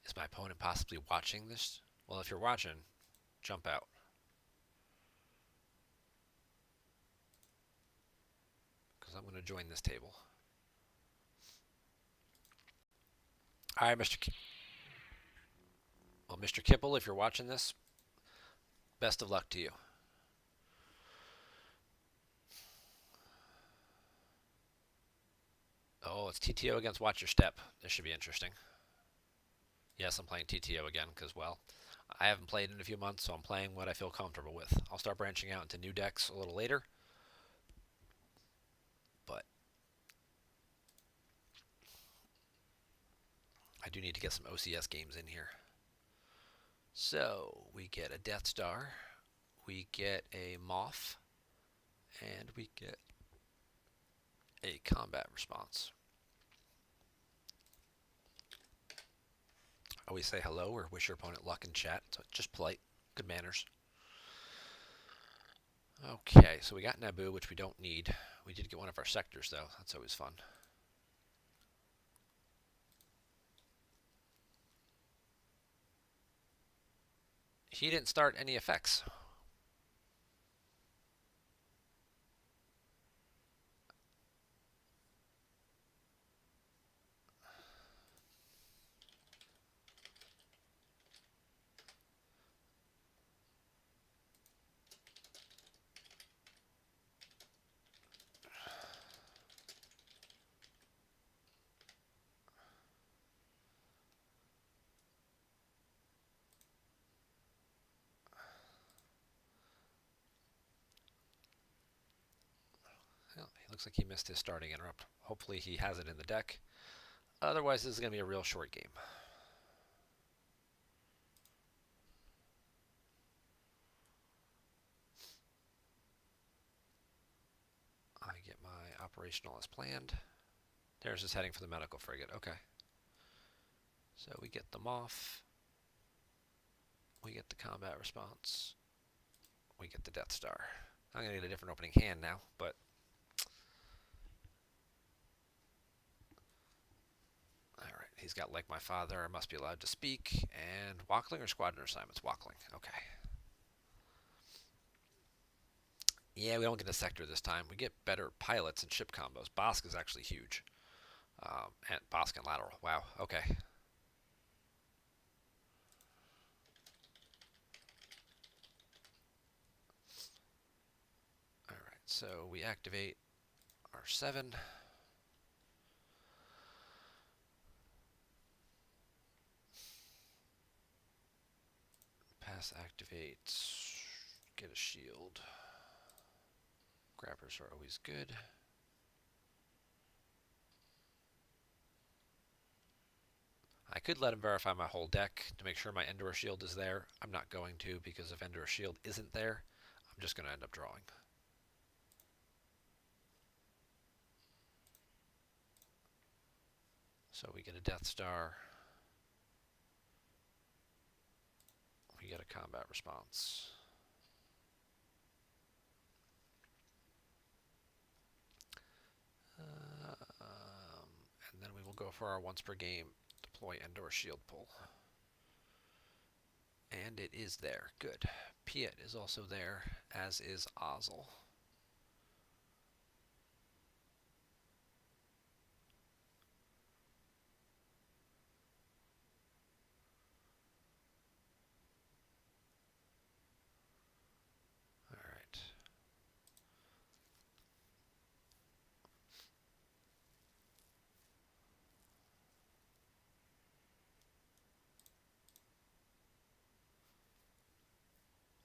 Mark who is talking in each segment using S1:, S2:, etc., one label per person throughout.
S1: Is my opponent possibly watching this? Well, if you're watching, jump out. Because I'm going to join this table. All right, well, Mr. Kippel, if you're watching this, best of luck to you. Oh, it's TTO against Watch Your Step. This should be interesting. Yes, I'm playing TTO again because, well, I haven't played in a few months, so I'm playing what I feel comfortable with. I'll start branching out into new decks a little later, but I do need to get some OCS games in here. So, we get a Death Star, we get a Moth, and we get a combat response. Always say hello or wish your opponent luck in chat. So just polite, good manners. Okay, so we got Naboo, which we don't need. We did get one of our sectors, though. That's always fun. He didn't start any effects. Well, he looks like he missed his starting interrupt. Hopefully he has it in the deck. Otherwise, this is going to be a real short game. I get my operational as planned. There's his heading for the medical frigate. Okay. So we get them off. We get the combat response. We get the Death Star. I'm going to get a different opening hand now, but alright, he's got Like My Father, I Must Be Allowed to Speak, and Wackling or Squadron Assignments? Wackling, okay. Yeah, we don't get a sector this time. We get better pilots and ship combos. Bosk is actually huge. And Bosk and Lateral, wow, okay. Alright, so we activate our 7. Pass activates, get a shield. Grabbers are always good. I could let him verify my whole deck to make sure my Endor Shield is there. I'm not going to, because if Endor Shield isn't there, I'm just going to end up drawing. So we get a Death Star. We get a combat response. And then we will go for our once per game deploy Endor Shield pull. And it is there. Good. Piet is also there, as is Ozzel. Alright.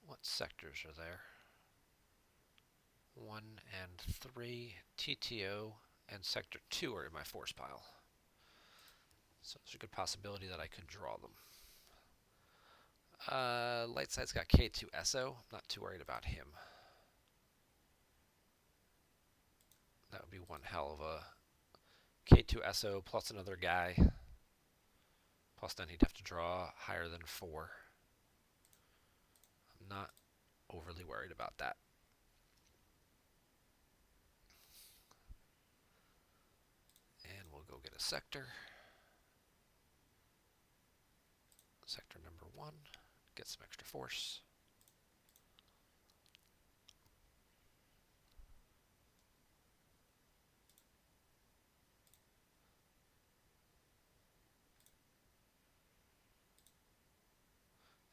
S1: What sectors are there? 1 and 3, TTO, and Sector 2 are in my force pile. So there's a good possibility that I could draw them. Light side's got K2SO. I'm not too worried about him. That would be one hell of a K2SO plus another guy. Plus then he'd have to draw higher than 4. I'm not overly worried about that. And we'll go get a sector. Sector number 1, get some extra force.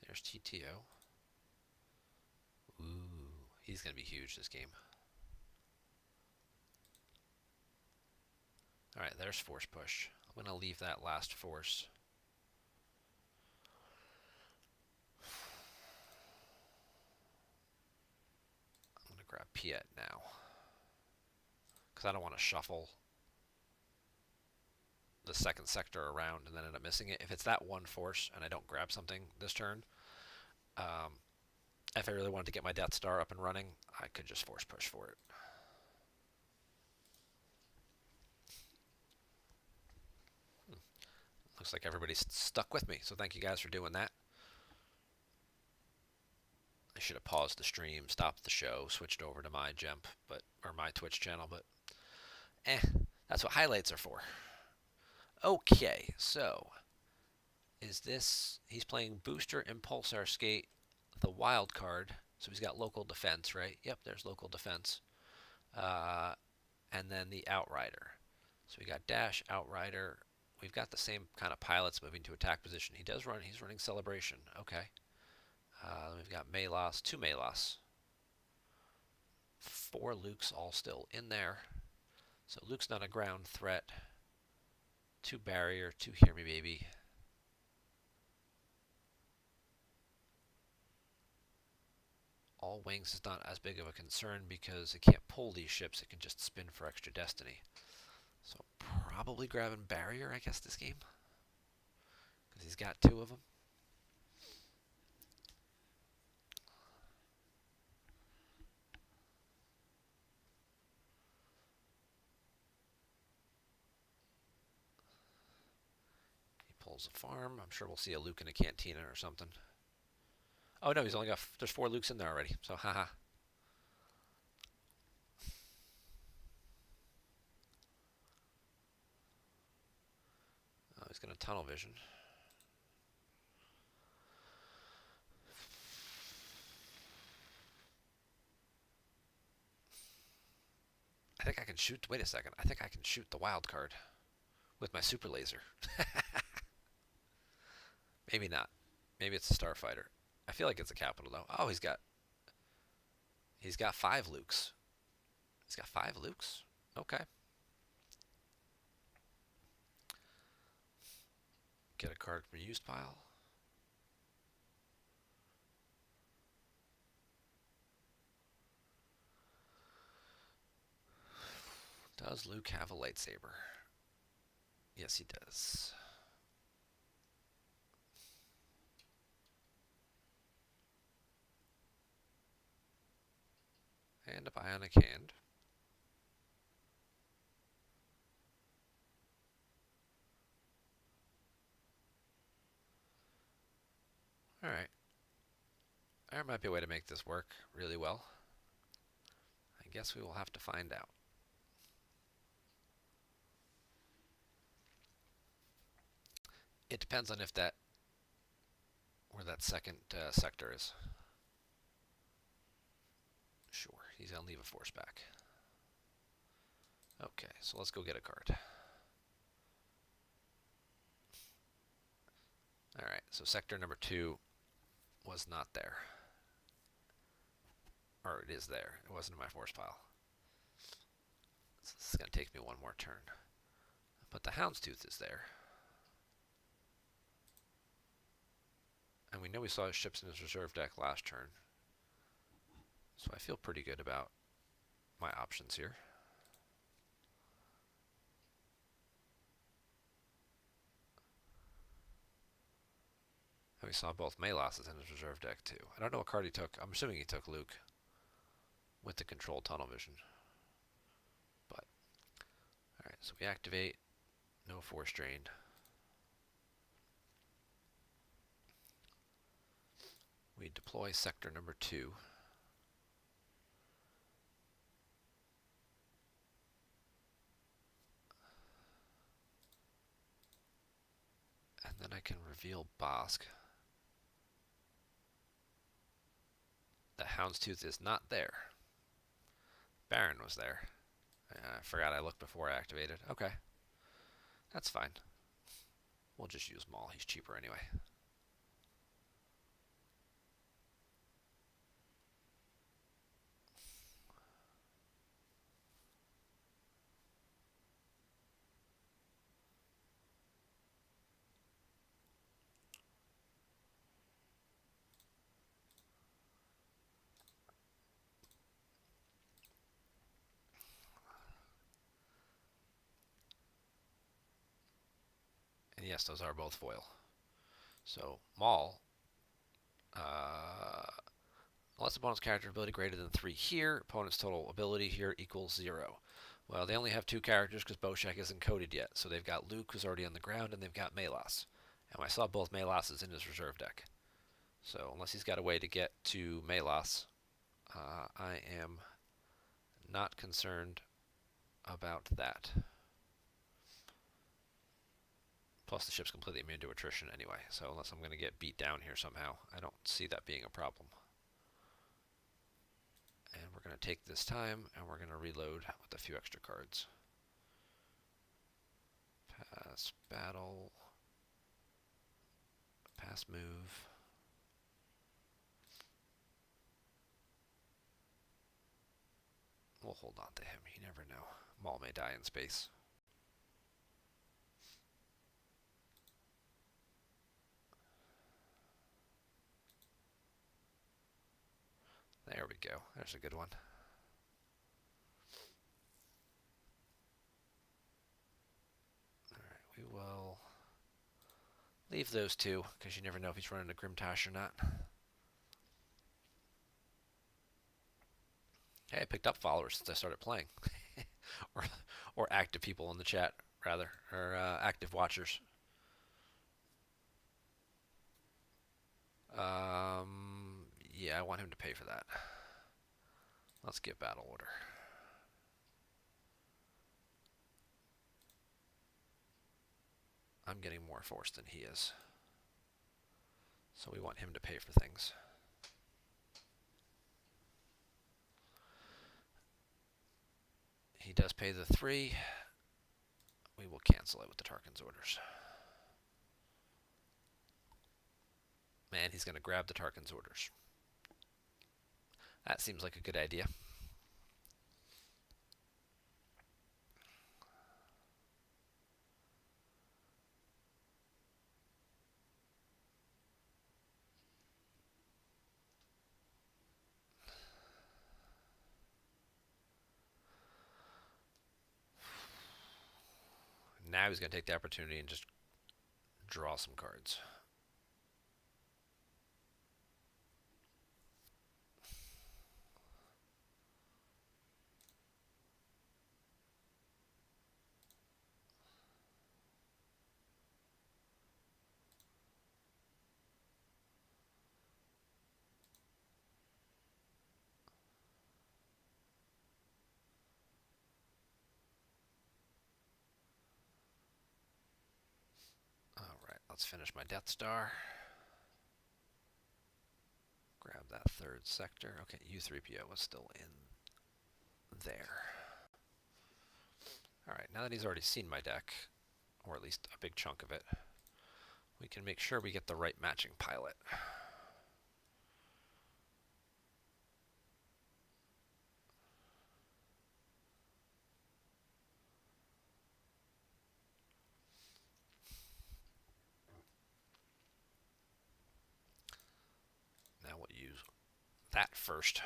S1: There's TTO. Ooh, he's going to be huge this game. Alright, there's force push. I'm going to leave that last force. I'm going to grab Piet now, because I don't want to shuffle the second sector around and then end up missing it. If it's that one force and I don't grab something this turn, if I really wanted to get my Death Star up and running, I could just force push for it. Looks like everybody's stuck with me, so thank you guys for doing that. I should have paused the stream, stopped the show, switched over to my Gemp, or my Twitch channel, but that's what highlights are for. Okay, so is this, he's playing Booster, Impulsar Skate, the wild card, so he's got local defense, right? Yep, there's local defense. And then the Outrider. So we got Dash, Outrider. We've got the same kind of pilots moving to attack position. He's running Celebration. Okay. We've got Melas, 2 Melas. 4 Lukes all still in there. So Luke's not a ground threat. 2 Barrier, 2 Hear Me Baby. All wings is not as big of a concern because it can't pull these ships. It can just spin for extra destiny. So probably grabbing Barrier, I guess, this game. Because he's got 2 of them. He pulls a farm. I'm sure we'll see a Luke in a cantina or something. Oh no, he's only got, there's 4 Lukes in there already. So haha. Oh, he's going to tunnel vision. I think I can shoot, wait a second, I think I can shoot the wild card with my super laser. Maybe not. Maybe it's a starfighter. I feel like it's a capital though. Oh, he's got 5 Lukes. He's got 5 Lukes? Okay. Get a card from used pile. Does Luke have a lightsaber? Yes, he does. And a bionic hand. Alright. There might be a way to make this work really well. I guess we will have to find out. It depends on if where that second sector is. Sure, he's going to leave a force back. Okay, so let's go get a card. Alright, so sector number 2 was not there. Or it is there. It wasn't in my force pile. So this is going to take me 1 more turn. But the Houndstooth is there. And we know we saw his ships in his reserve deck last turn. So I feel pretty good about my options here. And we saw both Melas's in his reserve deck too. I don't know what card he took. I'm assuming he took Luke with the controlled tunnel vision. But, alright, so we activate. No force drain. We deploy sector number 2. And then I can reveal Bosk. The Houndstooth is not there. Baron was there. I forgot I looked before I activated. Okay. That's fine. We'll just use Maul. He's cheaper anyway. And yes, those are both foil. So Maul, unless opponent's character ability greater than 3 here, opponent's total ability here equals 0. Well, they only have 2 characters because Boshek isn't coded yet. So they've got Luke, who's already on the ground, and they've got Melas. And I saw both Melases in his reserve deck. So unless he's got a way to get to Melas, I am not concerned about that. Plus the ship's completely immune to attrition anyway, so unless I'm going to get beat down here somehow, I don't see that being a problem. And we're going to take this time, and we're going to reload with a few extra cards. Pass battle. Pass move. We'll hold on to him. You never know. Maul may die in space. There we go. There's a good one. Alright, we will leave those two, because you never know if he's running a Grimtash or not. Hey, I picked up followers since I started playing. or active people in the chat, rather. Or active watchers. Yeah, I want him to pay for that. Let's get battle order. I'm getting more force than he is. So we want him to pay for things. He does pay the 3. We will cancel it with the Tarkin's orders. Man, he's going to grab the Tarkin's orders. That seems like a good idea. Now he's going to take the opportunity and just draw some cards. Alright, let's finish my Death Star. Grab that 3rd sector. Okay, U-3PO was still in there. Alright, now that he's already seen my deck, or at least a big chunk of it, we can make sure we get the right matching pilot. Now we'll use that first.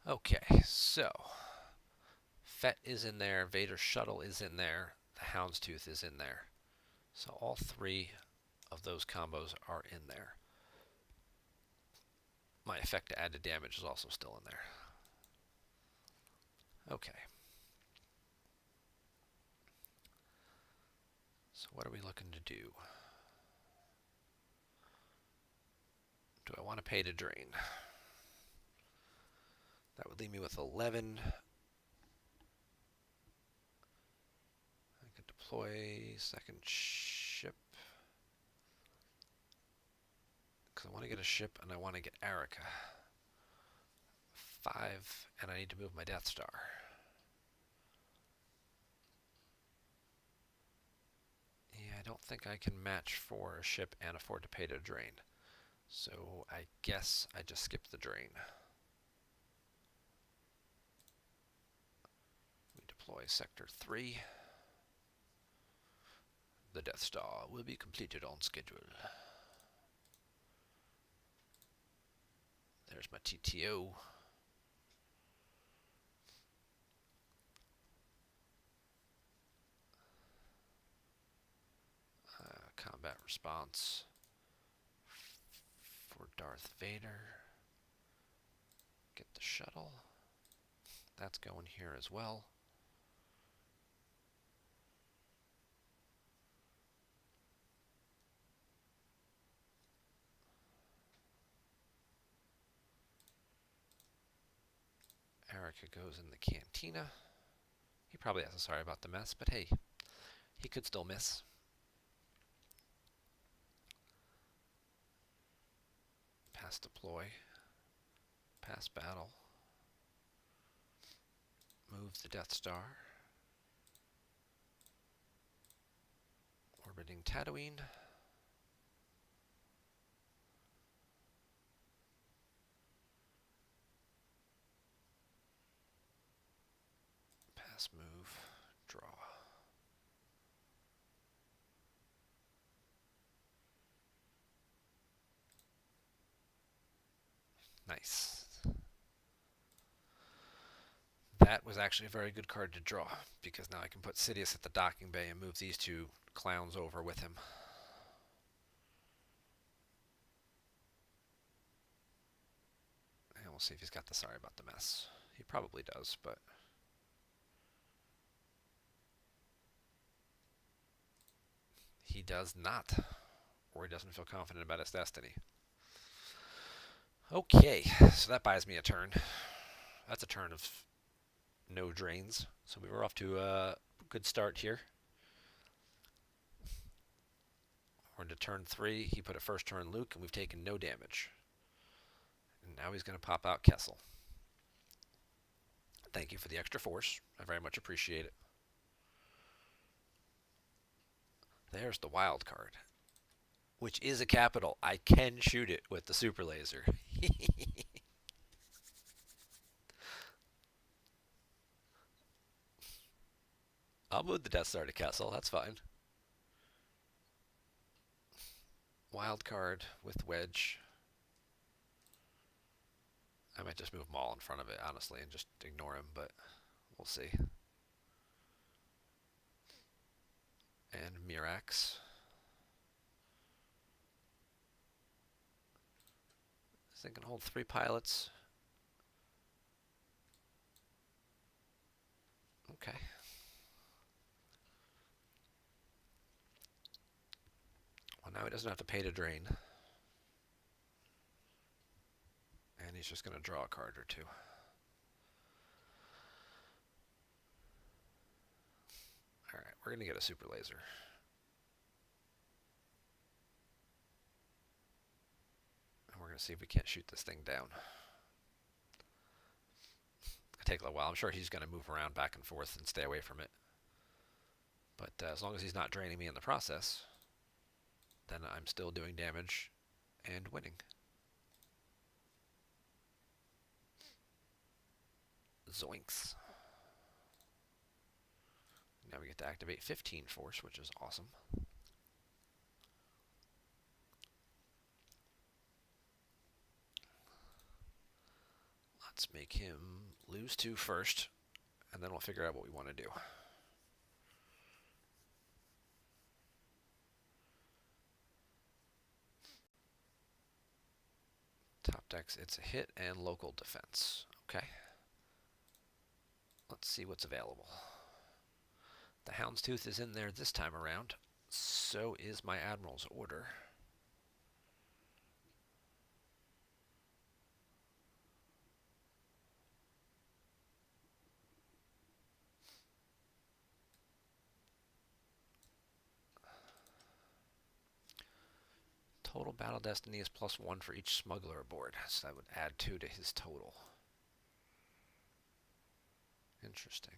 S1: Okay, so Fett is in there, Vader's shuttle is in there, the Houndstooth is in there. So all 3 of those combos are in there. My effect to add to damage is also still in there. Okay. So what are we looking to do? Do I want to pay to drain? That would leave me with 11. I could deploy 2nd ship. Because I want to get a ship and I want to get Erica. 5, and I need to move my Death Star. Yeah, I don't think I can match for a ship and afford to pay to drain. So I guess I just skip the drain. We deploy Sector 3. The Death Star will be completed on schedule. There's my TTO. Combat response for Darth Vader. Get the shuttle. That's going here as well. Erica goes in the cantina. He probably has a sorry about the mess, but hey, he could still miss. Pass deploy. Pass battle. Move the Death Star. Orbiting Tatooine. Pass move. Draw. Nice. That was actually a very good card to draw, because now I can put Sidious at the docking bay and move these two clowns over with him. And we'll see if he's got the sorry about the mess. He probably does, but... he does not. Or he doesn't feel confident about his destiny. Okay, so that buys me a turn. That's a turn of no drains. So we were off to a good start here. We're into turn 3. He put a first turn Luke, and we've taken no damage. And now he's going to pop out Kessel. Thank you for the extra force. I very much appreciate it. There's the wild card, which is a capital. I can shoot it with the super laser. I'll move the Death Star to Kessel. That's fine. Wild card with Wedge. I might just move Maul in front of it, honestly, and just ignore him, but we'll see. And Mirax. This thing can hold 3 pilots. Okay. Well, now he doesn't have to pay to drain. And he's just going to draw a card or 2. Alright, we're going to get a super laser. And we're going to see if we can't shoot this thing down. It'll take a little while. I'm sure he's going to move around back and forth and stay away from it. But as long as he's not draining me in the process, then I'm still doing damage and winning. Zoinks. Now we get to activate 15 force, which is awesome. Let's make him lose 2 first, and then we'll figure out what we want to do. Top decks, it's a hit and local defense. Okay. Let's see what's available. The Houndstooth is in there this time around. So is my Admiral's Order. Total battle destiny is +1 for each smuggler aboard, so that would add 2 to his total. Interesting.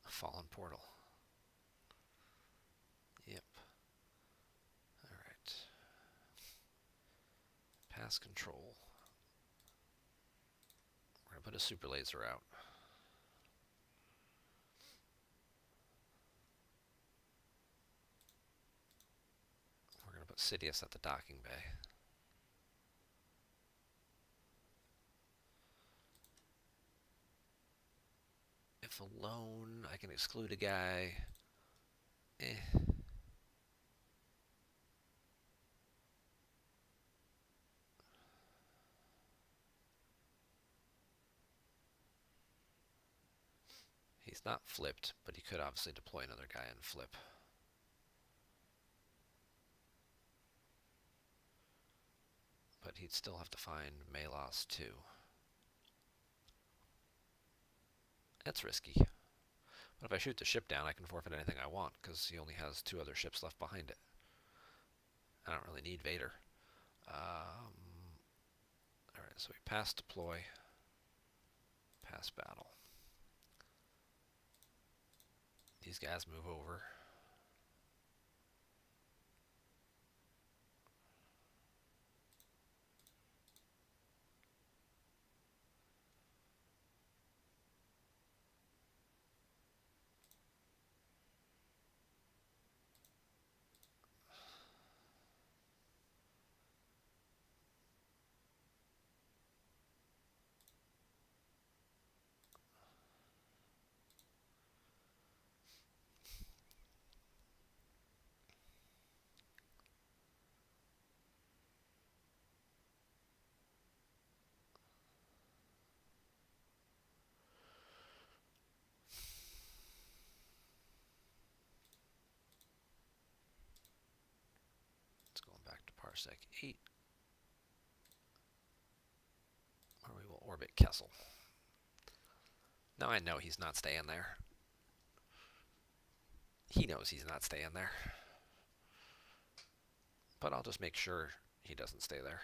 S1: Fallen portal. Yep. Alright. Pass control. We're going to put a super laser out. We're going to put Sidious at the docking bay. If alone, I can exclude a guy. He's not flipped, but he could obviously deploy another guy and flip. But he'd still have to find Melos too. That's risky. But if I shoot the ship down, I can forfeit anything I want, because he only has 2 other ships left behind it. I don't really need Vader. Alright, so we pass deploy, pass battle. These guys move over. It's going back to Parsec 8, where we will orbit Kessel. Now I know he's not staying there. He knows he's not staying there. But I'll just make sure he doesn't stay there.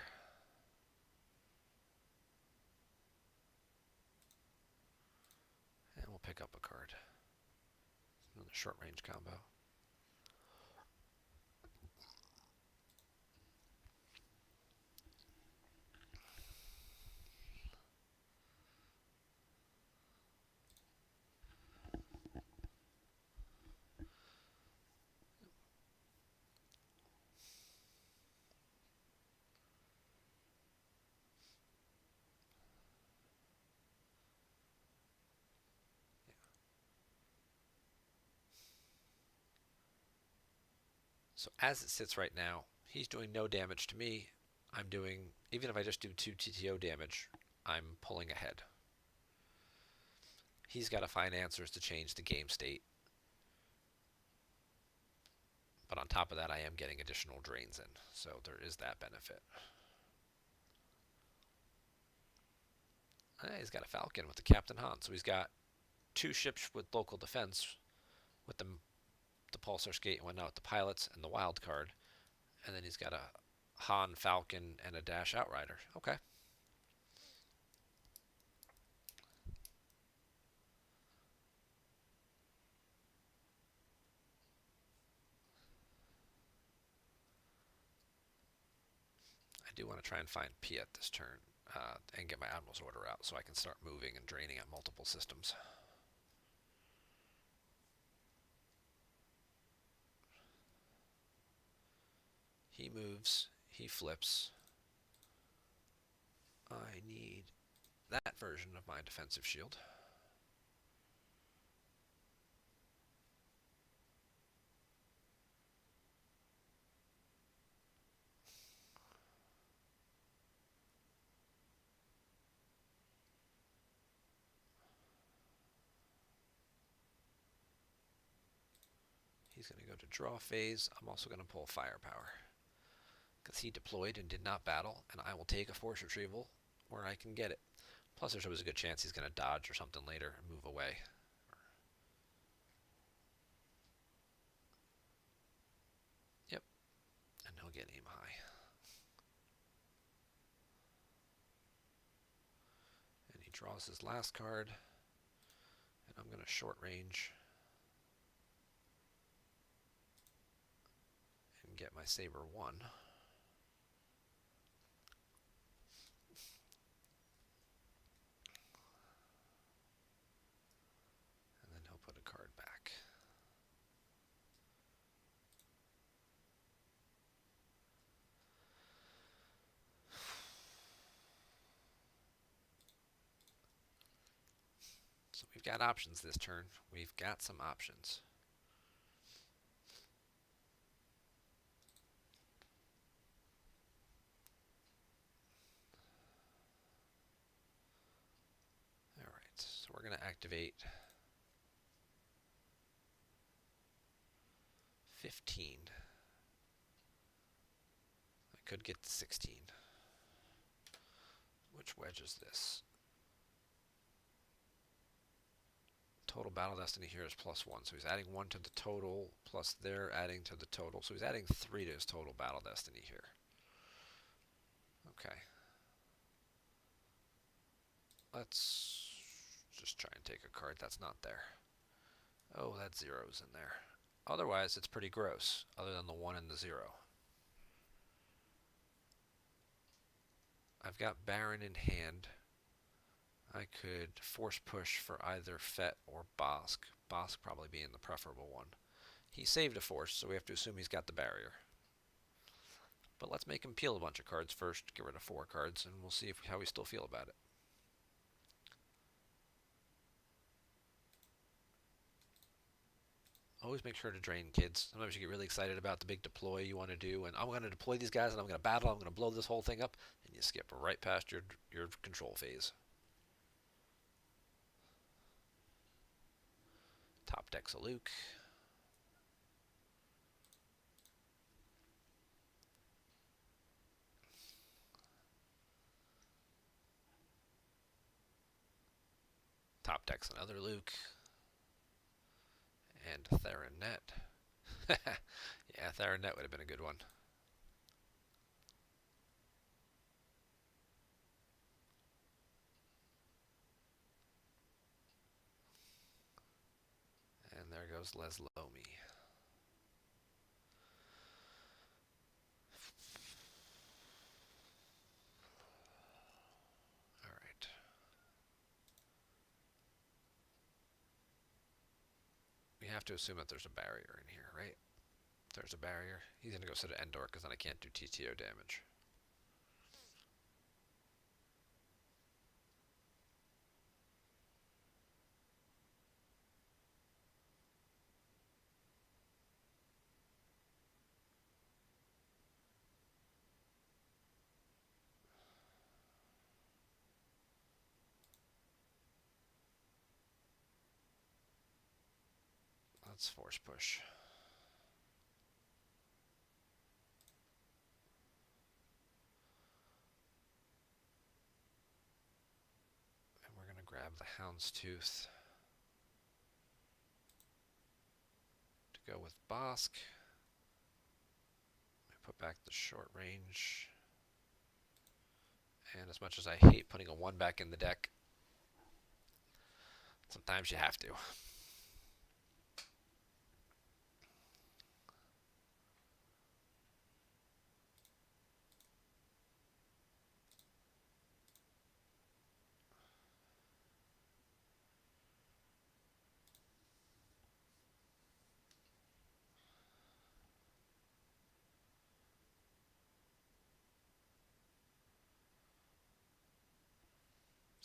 S1: And we'll pick up a card. Another short-range combo. So as it sits right now, he's doing no damage to me. I'm doing, even if I just do 2 TTO damage, I'm pulling ahead. He's got to find answers to change the game state. But on top of that, I am getting additional drains in, so there is that benefit. He's got a Falcon with the Captain Han, so he's got 2 ships with local defense, with the Pulsar Skate and whatnot, with the pilots and the wild card, and then he's got a Han Falcon and a Dash Outrider. Okay. I do want to try and find Piet this turn and get my Admiral's Order out so I can start moving and draining at multiple systems. He moves, he flips. I need that version of my defensive shield. He's going to go to draw phase. I'm also going to pull Firepower because he deployed and did not battle, and I will take a force retrieval where I can get it. Plus, there's always a good chance he's going to dodge or something later and move away. Yep, and he'll get aim high. And he draws his last card, and I'm going to short range and get my Saber 1. And then he'll put a card back. So we've got options this turn. We've got some options. So we're going to activate 15. I could get to 16. Which wedge is this? Total battle destiny here is +1. So he's adding 1 to the total, plus they're adding to the total. So he's adding 3 to his total battle destiny here. Okay. Let's just try and take a card that's not there. Oh, that 0's in there. Otherwise, it's pretty gross, other than the 1 and the 0. I've got Baron in hand. I could force push for either Fett or Bosk. Bosk probably being the preferable one. He saved a force, so we have to assume he's got the barrier. But let's make him peel a bunch of cards first, get rid of 4 cards, and we'll see how we still feel about it. Always make sure to drain, kids. Sometimes you get really excited about the big deploy you want to do, and I'm going to deploy these guys, and I'm going to battle, I'm going to blow this whole thing up, and you skip right past your control phase. Top deck's a Luke. Top deck's another Luke. And Theranet. Yeah, Theranet would have been a good one. And there goes Leslomi. Alright. We have to assume that there's a barrier in here, right? If there's a barrier. He's going to go sit at Endor because then I can't do TTO damage. Let's force push. And we're going to grab the Houndstooth to go with Bosk. We put back the short range. And as much as I hate putting a 1 back in the deck, sometimes you have to.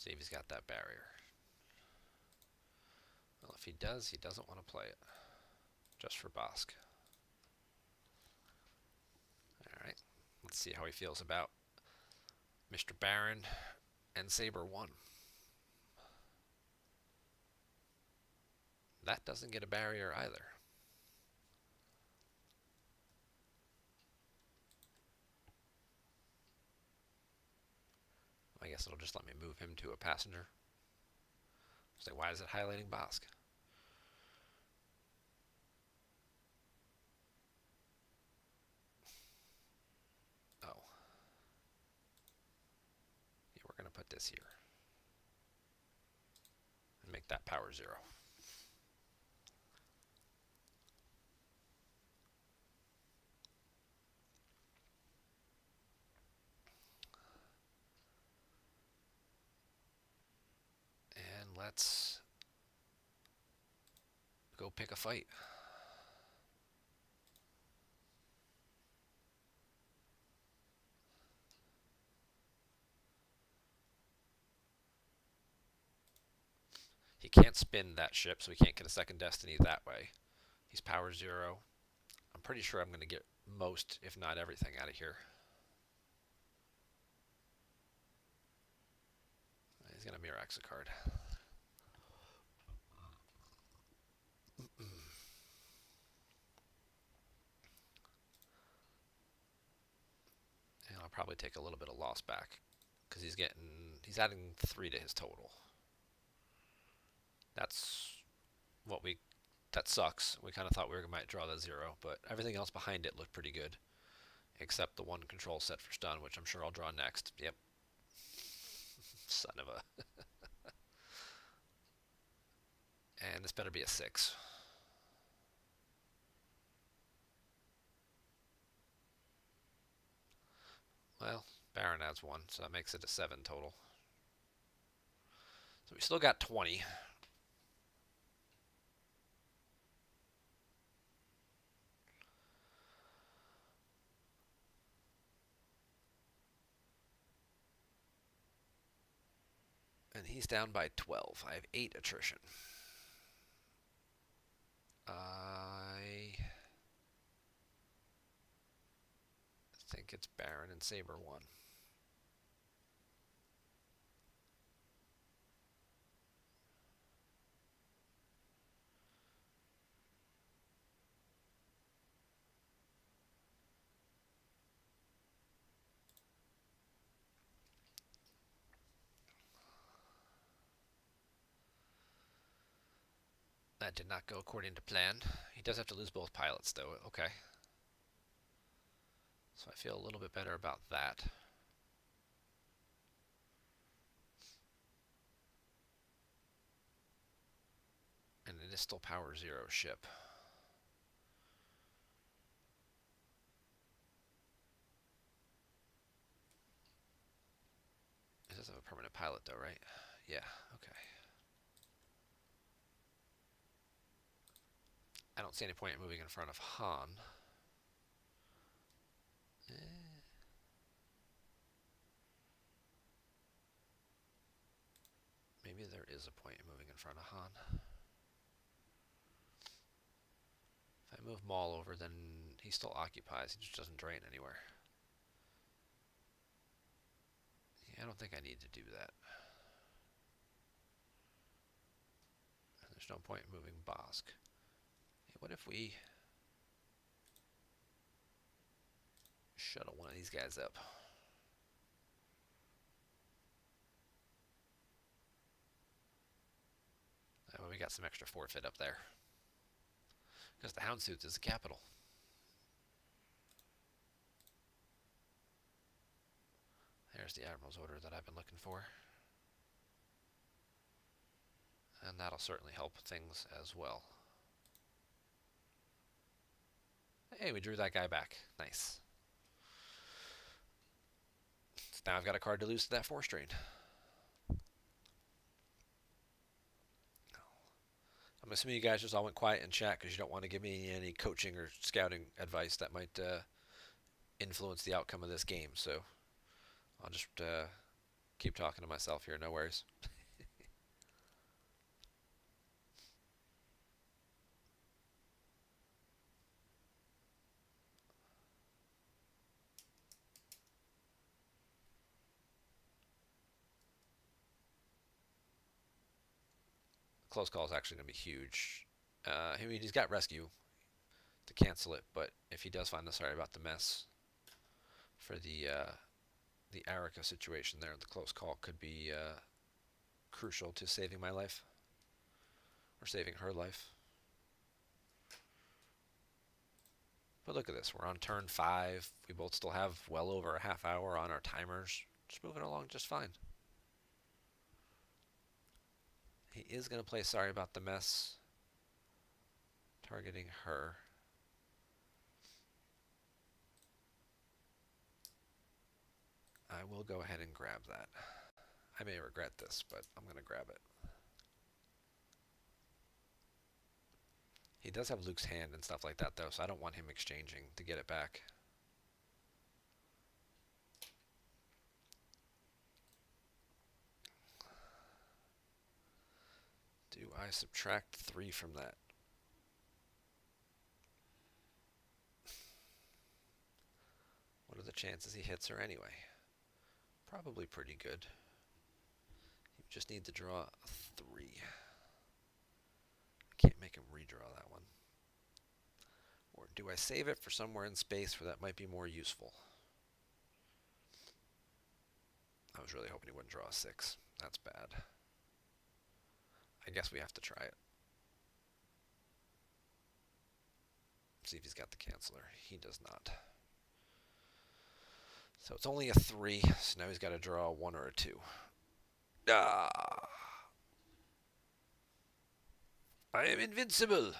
S1: See if he's got that barrier. Well, if he does, he doesn't want to play it. Just for Bosk. Alright, let's see how he feels about Mr. Baron and Saber 1. That doesn't get a barrier either. guess it'll just let me move him to a passenger. It's like, why is it highlighting Bosk? Oh. Yeah, we're going to put this here. And make that power 0. And let's go pick a fight. He can't spin that ship, so he can't get a second destiny that way. He's power 0. I'm pretty sure I'm going to get most, if not everything, out of here. He's going to Mirax a card. And I'll probably take a little bit of loss back because he's adding 3 to his total. That sucks. We kind of thought we might draw that 0, but everything else behind it looked pretty good, except the 1 control set for stun, which I'm sure I'll draw next. Yep. Son of a. And this better be a 6. Well, Baron adds 1, so that makes it a 7 total. So we still got 20. And he's down by 12. I have 8 attrition. I think it's Baron and Saber 1. That did not go according to plan. He does have to lose both pilots, though. Okay. So I feel a little bit better about that. And it is still power 0 ship. It does have a permanent pilot, though, right? Yeah, okay. I don't see any point in moving in front of Han. Maybe there is a point in moving in front of Han. If I move Maul over, then he still occupies. He just doesn't drain anywhere. Yeah, I don't think I need to do that. There's no point in moving Bosk. Hey, what if we shuttle one of these guys up? That way we got some extra forfeit up there. Because the Houndstooth is the capital. There's the Admiral's order that I've been looking for. And that'll certainly help things as well. Hey, we drew that guy back. Nice. So now I've got a card to lose to that 4-strain. I'm assuming you guys just all went quiet in chat because you don't want to give me any coaching or scouting advice that might influence the outcome of this game. So I'll just keep talking to myself here. No worries. Close call is actually going to be huge. I mean, he's got rescue to cancel it, but if he does find us, sorry about the mess for the the Arica situation there, the close call, could be crucial to saving my life. Or saving her life. But look at this. We're on turn 5. We both still have well over a half hour on our timers. Just moving along just fine. He is going to play Sorry About the Mess. Targeting her. I will go ahead and grab that. I may regret this, but I'm going to grab it. He does have Luke's hand and stuff like that, though, so I don't want him exchanging to get it back. Do I subtract 3 from that? What are the chances he hits her anyway? Probably pretty good. You just need to draw a 3. I can't make him redraw that one. Or do I save it for somewhere in space where that might be more useful? I was really hoping he wouldn't draw a 6. That's bad. I guess we have to try it. See if he's got the canceller. He does not. So it's only a 3, so now he's got to draw a 1 or a 2. Ah! I am invincible!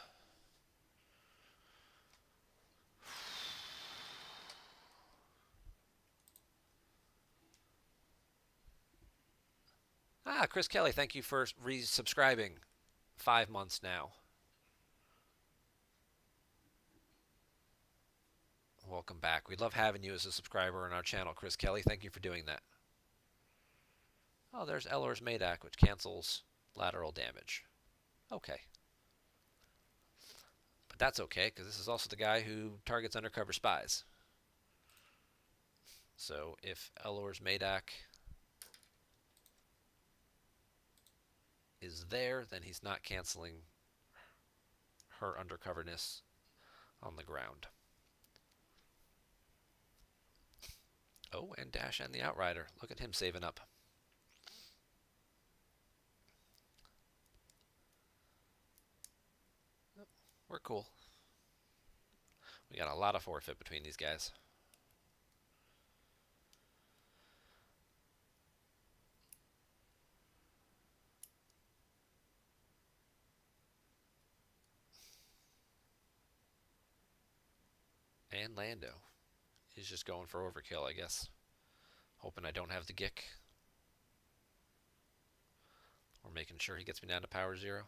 S1: Ah, Chris Kelly, thank you for resubscribing. 5 months now. Welcome back. We love having you as a subscriber on our channel, Chris Kelly. Thank you for doing that. Oh, there's Eller's Madak, which cancels lateral damage. Okay. But that's okay, because this is also the guy who targets undercover spies. So if Eller's Madak is there, then he's not canceling her undercoverness on the ground. Oh, and Dash and the Outrider. Look at him saving up. We're cool. We got a lot of forfeit between these guys. And Lando. He's just going for overkill, I guess. Hoping I don't have the Gick. Or making sure he gets me down to power 0.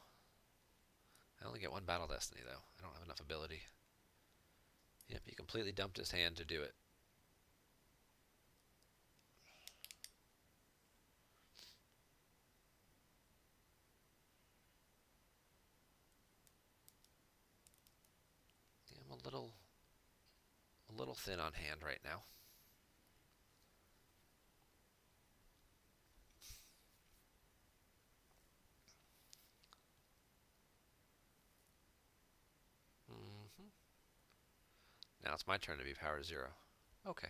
S1: I only get 1 Battle Destiny, though. I don't have enough ability. Yep, he completely dumped his hand to do it. Yeah, I'm a little thin on hand right now. Now it's my turn to be power 0. Okay.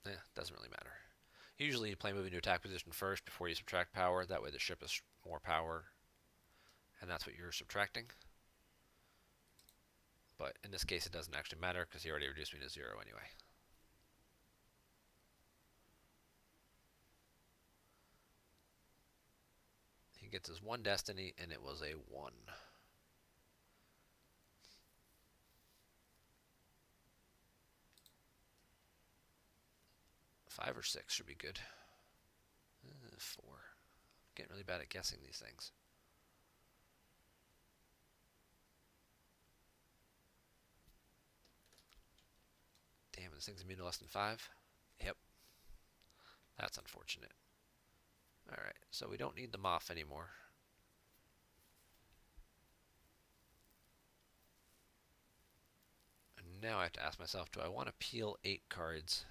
S1: Yeah, doesn't really matter. Usually you play moving to attack position first before you subtract power. That way the ship is more power. And that's what you're subtracting. But in this case it doesn't actually matter because he already reduced me to 0 anyway. He gets his 1 destiny and it was a 1. 5 or 6 should be good. 4. I'm getting really bad at guessing these things. Damn, this thing's immune to less than 5? Yep. That's unfortunate. Alright, so we don't need the Moff anymore. And now I have to ask myself, do I want to peel 8 cards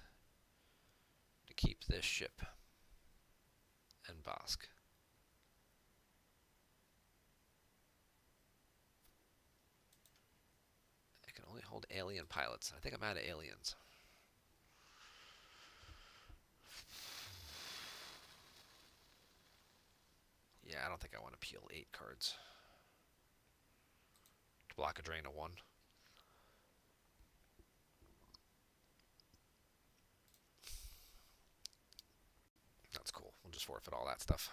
S1: to keep this ship and Bosk? hold alien pilots. I think I'm out of aliens. Yeah, I don't think I want to peel 8 cards to block a drain of 1. That's cool. We'll just forfeit all that stuff.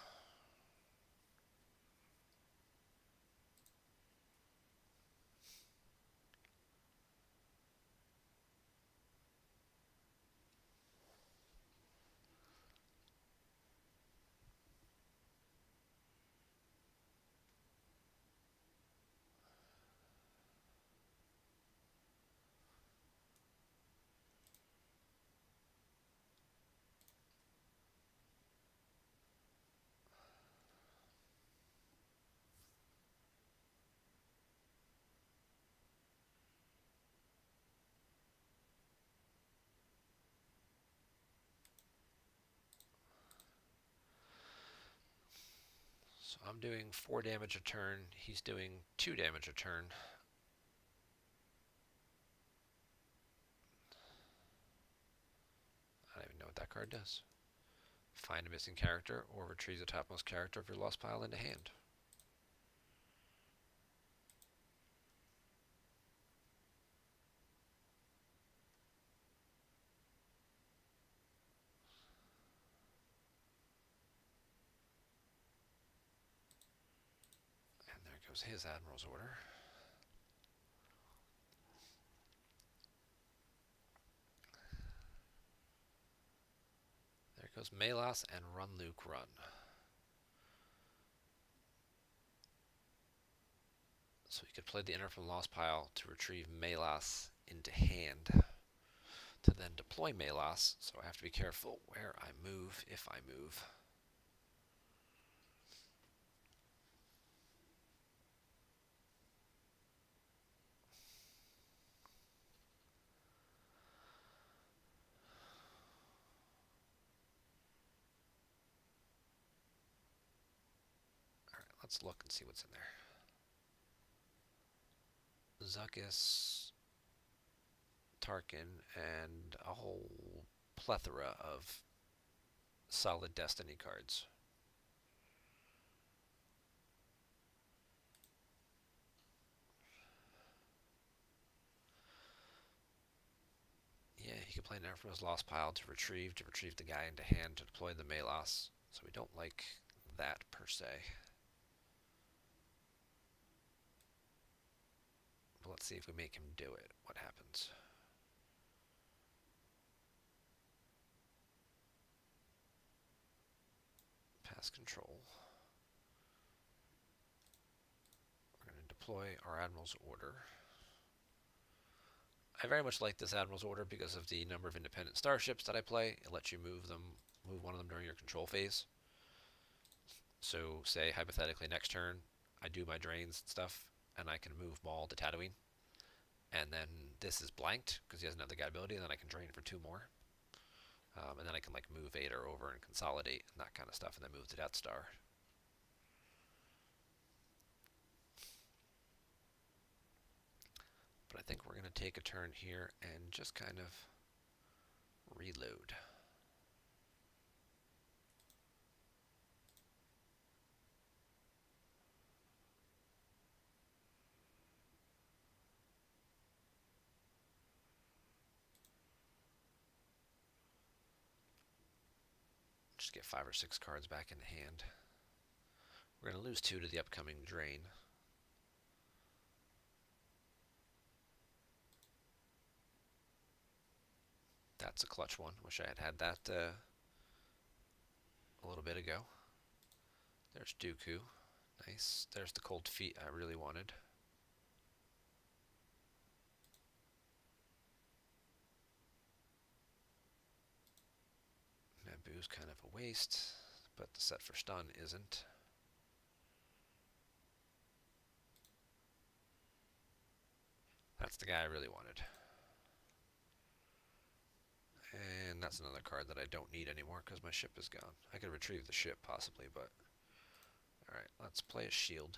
S1: So I'm doing 4 damage a turn. He's doing 2 damage a turn. I don't even know what that card does. Find a missing character or retrieve the topmost character of your lost pile into hand. And there goes his Admiral's Order. There goes Melas and Run Luke Run. So we could play the Enter from Lost pile to retrieve Melas into hand to then deploy Melas, so I have to be careful where I move, if I move. Alright, let's look and see what's in there. Zuckuss, Tarkin, and a whole plethora of solid Destiny cards. Yeah, he could play Enter from his Lost pile to retrieve the guy into hand to deploy the Melas. So we don't like that per se. But let's see if we make him do it. What happens? Pass control. We're going to deploy our Admiral's Order. I very much like this Admiral's Order because of the number of independent starships that I play. It lets you move one of them during your control phase. So say, hypothetically, next turn, I do my drains and stuff, and I can move Maul to Tatooine. And then this is blanked, because he doesn't have the guide ability, and then I can drain for 2 more. And then I can like move Vader over and consolidate and that kind of stuff, and then move to Death Star. But I think we're going to take a turn here and just kind of reload. Just get 5 or 6 cards back in hand. We're going to lose 2 to the upcoming drain. That's a clutch one. Wish I had had that a little bit ago. There's Dooku. Nice. There's the cold feet I really wanted. Naboo's kind of a waste, but the set for stun isn't. That's the guy I really wanted. And that's another card that I don't need anymore because my ship is gone. I could retrieve the ship possibly, but... Alright, let's play a shield.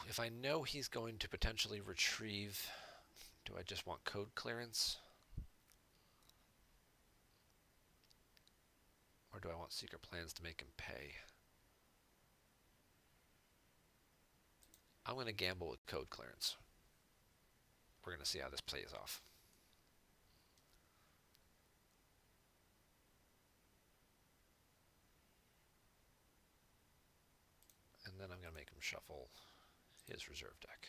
S1: if I know he's going to potentially retrieve, do I just want code clearance? Or do I want secret plans to make him pay? I'm going to gamble with code clearance. We're going to see how this plays off. And then I'm going to make him shuffle his reserve deck.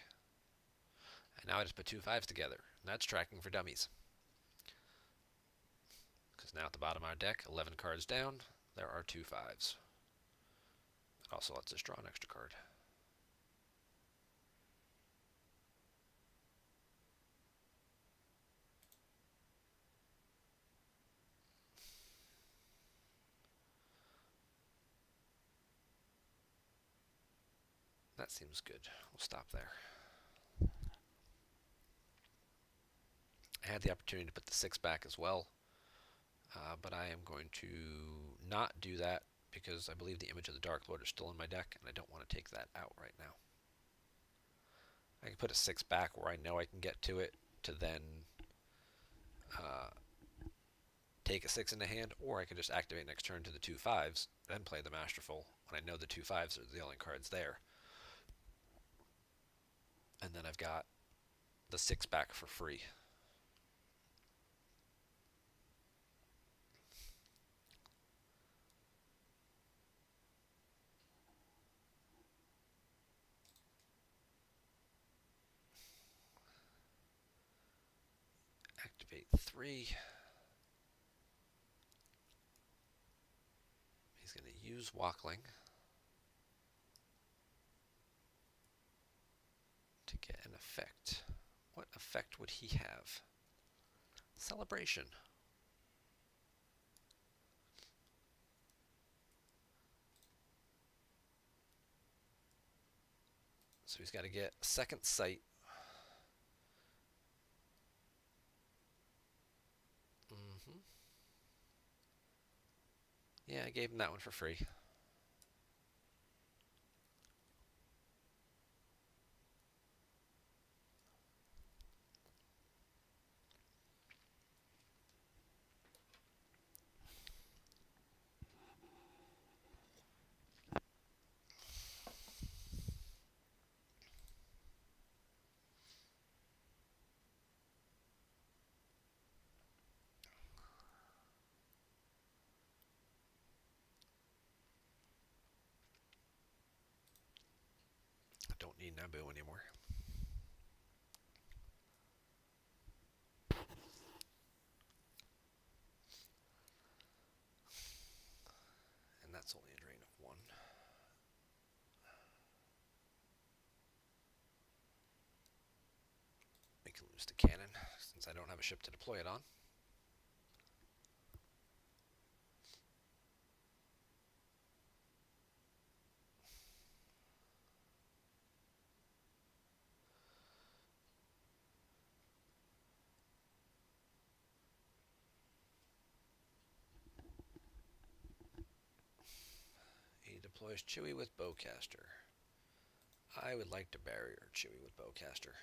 S1: And now I just put 2 5s together. And that's tracking for dummies. Because now at the bottom of our deck, 11 cards down, there are 2 5s. It also lets us draw an extra card. That seems good. We'll stop there. I had the opportunity to put the 6 back as well, but I am going to not do that because I believe the Image of the Dark Lord is still in my deck, and I don't want to take that out right now. I can put a 6 back where I know I can get to it to then take a 6 in the hand, or I could just activate next turn to the 2 5s, then play the Masterful when I know the 2 5s are the only cards there. And then I've got the 6 back for free. Activate 3. He's going to use Walkling to get an effect. What effect would he have? Celebration. So he's got to get second sight. Yeah, I gave him that one for free. I don't need Naboo anymore. And that's only a drain of 1. We can lose the cannon since I don't have a ship to deploy it on. He deploys Chewie with Bowcaster. I would like to barrier Chewie with Bowcaster.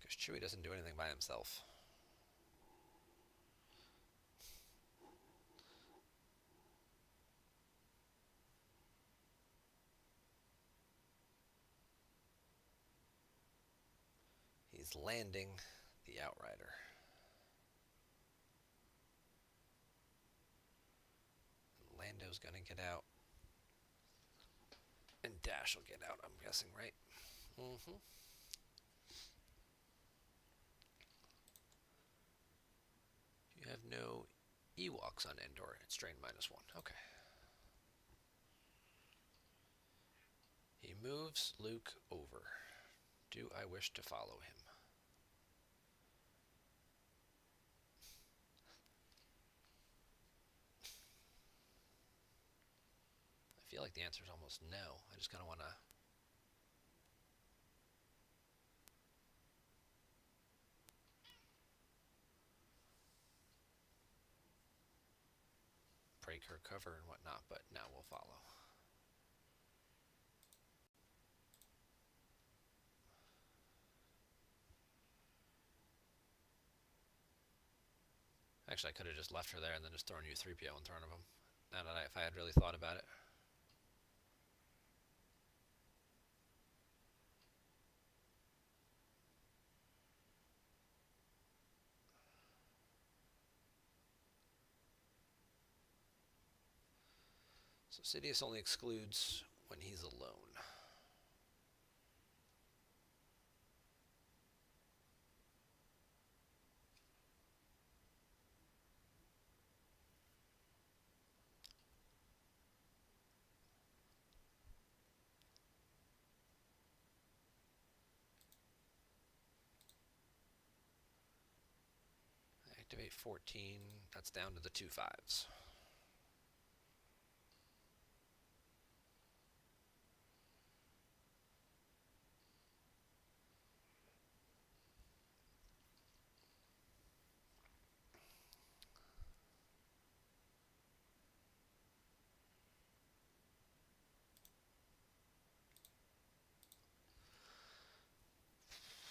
S1: Because Chewie doesn't do anything by himself. He's landing the Outrider. Lando's going to get out. And Dash will get out, I'm guessing, right? You have no Ewoks on Endor. It's drain -1. Okay. He moves Luke over. Do I wish to follow him? feel like the answer is almost no. I just kind of want to... break her cover and whatnot, but now we'll follow. Actually, I could have just left her there and then just thrown you 3PO in front of him. Now that if I had really thought about it. So Sidious only excludes when he's alone. Activate 14. That's down to the 2 5s.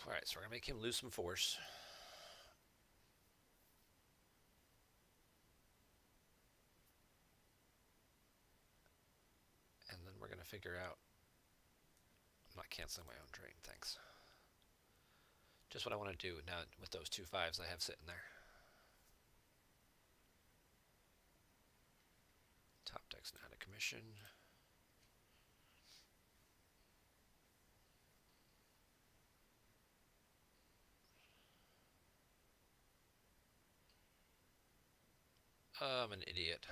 S1: Alright, so we're going to make him lose some force. And then we're going to figure out... I'm not canceling my own drain, thanks. Just what I want to do now with those 2 5s I have sitting there. Top deck's not a commission. I'm an idiot.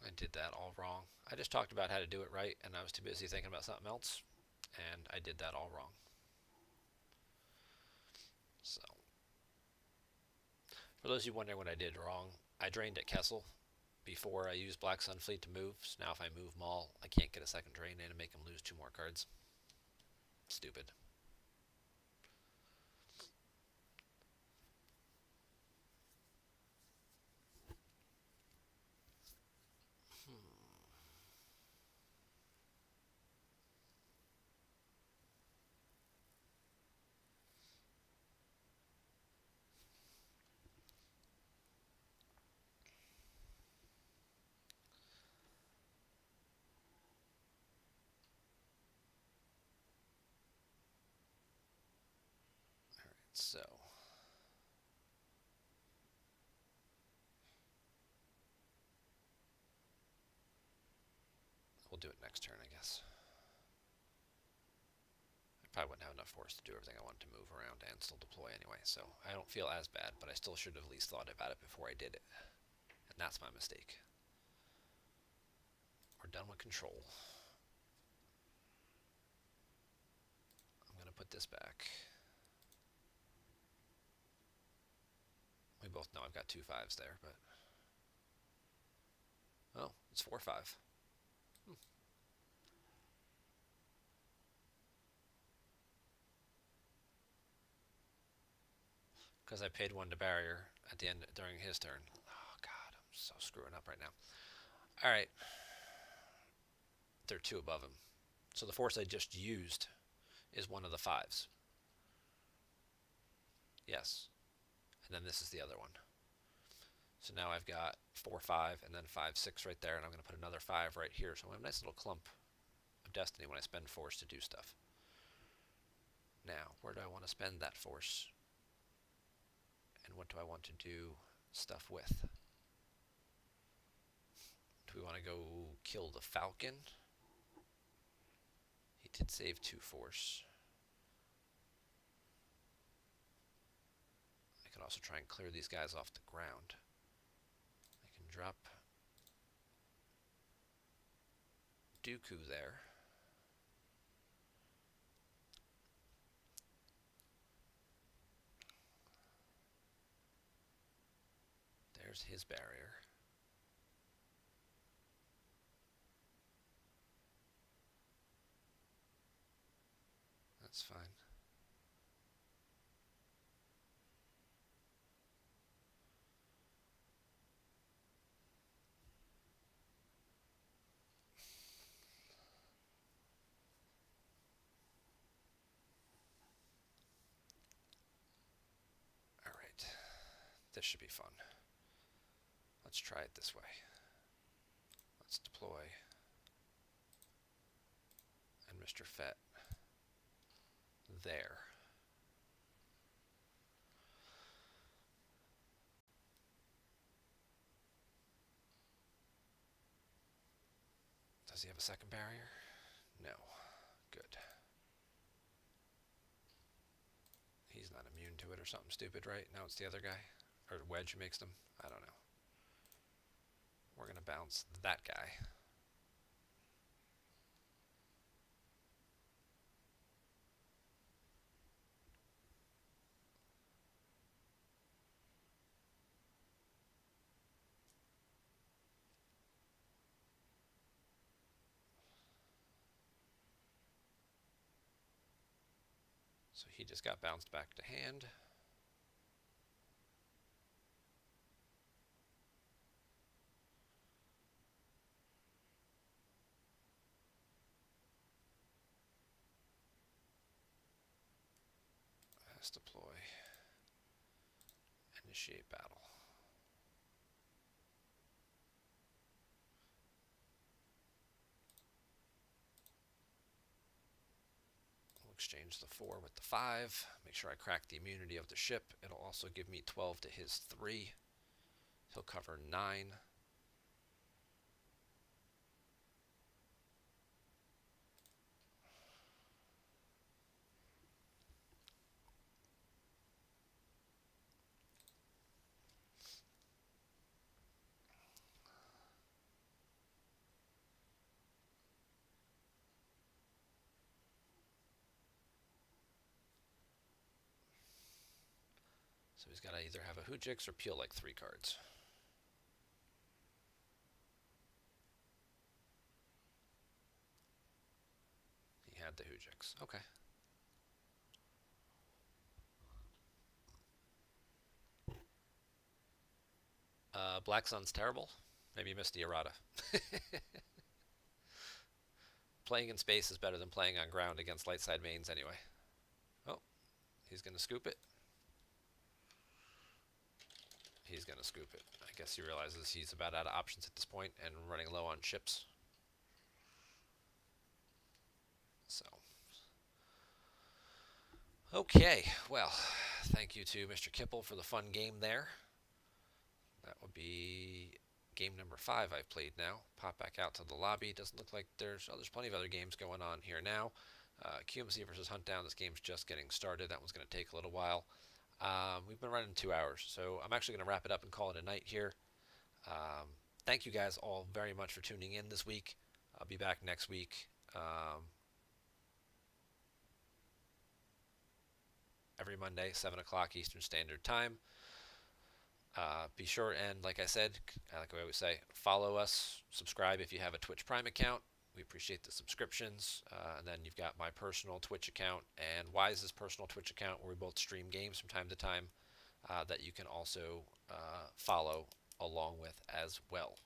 S1: I did that all wrong. I just talked about how to do it right, and I was too busy thinking about something else, and I did that all wrong. So, for those of you wondering what I did wrong, I drained at Kessel before I used Black Sun Fleet to move, so now if I move Maul, I can't get a second drain in and make him lose 2 more cards. Stupid. So, we'll do it next turn, I guess. I probably wouldn't have enough force to do everything I wanted to move around and still deploy anyway, so I don't feel as bad, but I still should have at least thought about it before I did it. And that's my mistake. We're done with control. I'm going to put this back. We both know I've got 2 5s there, but... oh, it's 4 5. Because I paid 1 to barrier at the end during his turn. Oh, God, I'm so screwing up right now. All right. They're 2 above him. So the force I just used is 1 of the 5s. Yes. And then this is the other one. So now I've got 4 5 and then 5 6 right there, and I'm going to put another 5 right here. So I have a nice little clump of destiny when I spend force to do stuff. Now, where do I want to spend that force? And what do I want to do stuff with? Do we want to go kill the Falcon? He did save 2 force. I could also try and clear these guys off the ground. I can drop Dooku there. There's his barrier. That's fine. All right. This should be fun. Let's try it this way. Let's deploy. And Mr. Fett there. Does he have a second barrier? No. Good. He's not immune to it or something stupid, right? Now it's the other guy? Or Wedge who makes them? I don't know. We're going to bounce that guy. So he just got bounced back to hand. Let's deploy. Initiate battle. We'll exchange the 4 with the 5. Make sure I crack the immunity of the ship. It'll also give me 12 to his 3. He'll cover 9. So he's got to either have a Hoojix or peel like 3 cards. He had the Hoojix. Okay. Black Sun's terrible. Maybe you missed the errata. Playing in space is better than playing on ground against light side mains anyway. Oh, he's going to scoop it. He's going to scoop it. I guess he realizes he's about out of options at this point and running low on ships. So, okay, well, thank you to Mr. Kippel for the fun game there. That would be game number 5 I've played now. Pop back out to the lobby. Doesn't look like there's plenty of other games going on here now. QMC versus Huntdown. This game's just getting started. That one's going to take a little while. We've been running 2 hours, so I'm actually going to wrap it up and call it a night here. Thank you guys all very much for tuning in this week. I'll be back next week. Every Monday, 7 o'clock Eastern Standard Time. Be sure and, like I said, like we always say, follow us, subscribe if you have a Twitch Prime account. We appreciate the subscriptions. And then you've got my personal Twitch account and Wise's personal Twitch account where we both stream games from time to time that you can also follow along with as well.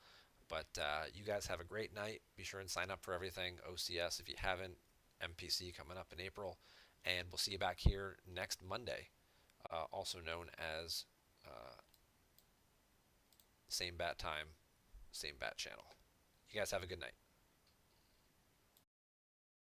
S1: But you guys have a great night. Be sure and sign up for everything. OCS if you haven't. MPC coming up in April. And we'll see you back here next Monday, also known as same bat time, same bat channel. You guys have a good night.